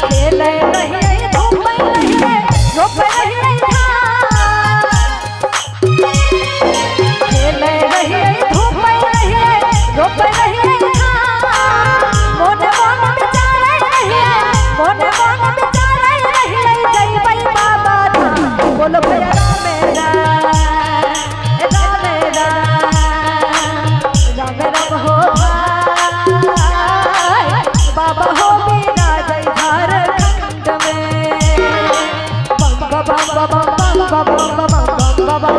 खेले रहिए धूप रहिए रोप रहिए खेले रहिए धूप रहिए रोप रहिए मोने मोने बेचारे रहिए मोने मोने बेचारे रहिए जय भाई बाबा बोलो भैया मेरा राम हो बाबा हो बिना जय झारखंड में बाबा बाबा बाबा बाबा बाबा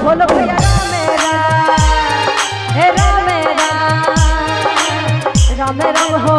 बोलो भैया राम हो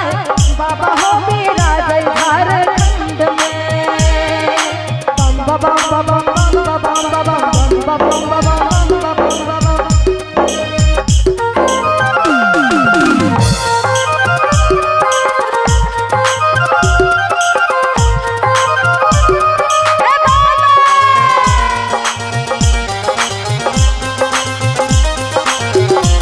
बाबा हो मेरा जय झारखंड में बाबा बाबा बाबा बाबा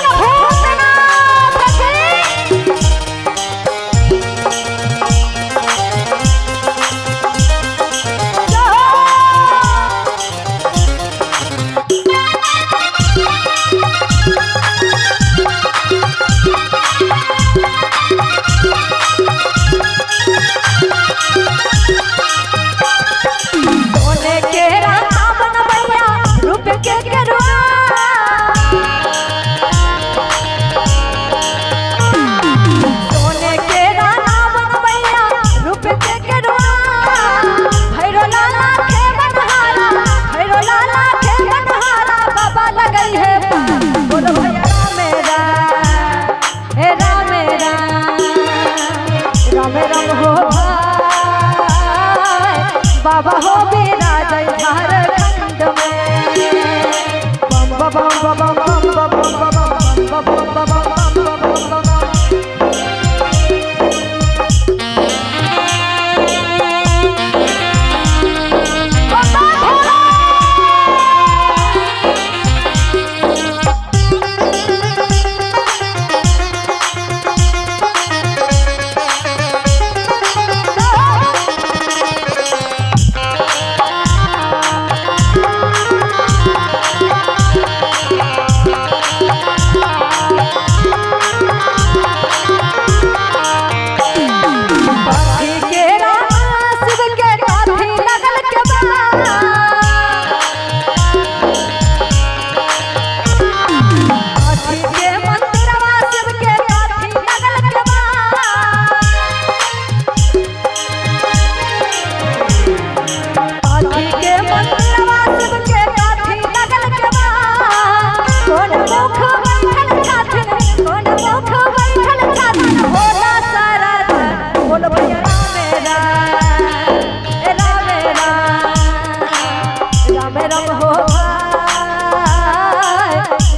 बाबा बाबा हो बिना जय झारखंड में बाबा बाबा बाबा बाबा बाबा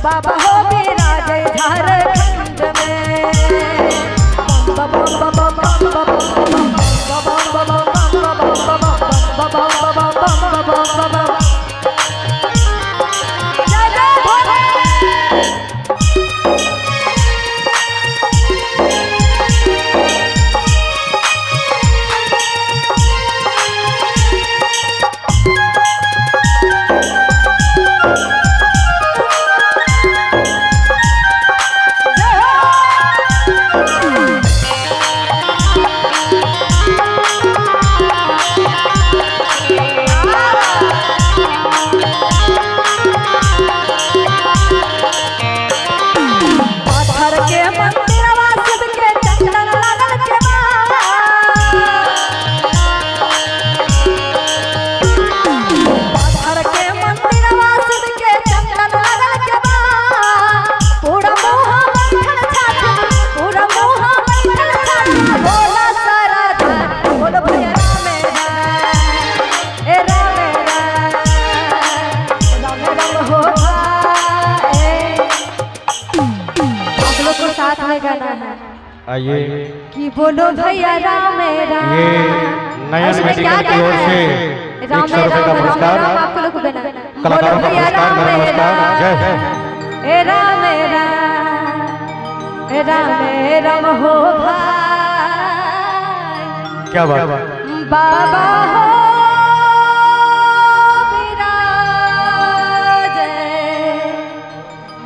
बाबा हो मेरा जय झारखंड में बाबा बाबा बाबा आइए कि बोलो भैया राम राम। ये नयन मेडिकल की ओर से 100 रुपए का पुरस्कार आपको लोग बोलो कलाकारों का भैया पुरस्कार राम नमस्कार जय है ए राम राम राम राम हो भाई क्या बात बाबा हो विराज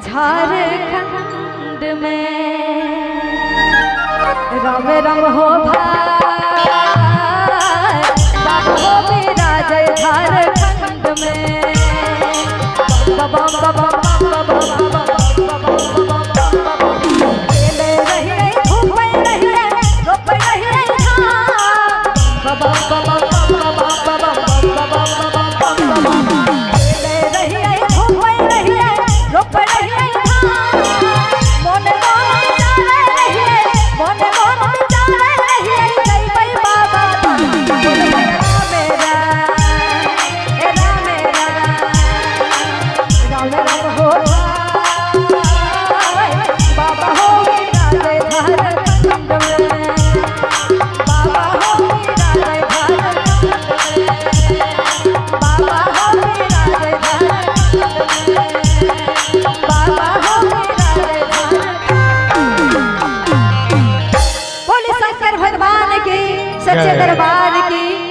झारखंड में राम राम हो भाई बाबा हो विराज झारखंड में बाबा बाबा सच्चे दरबार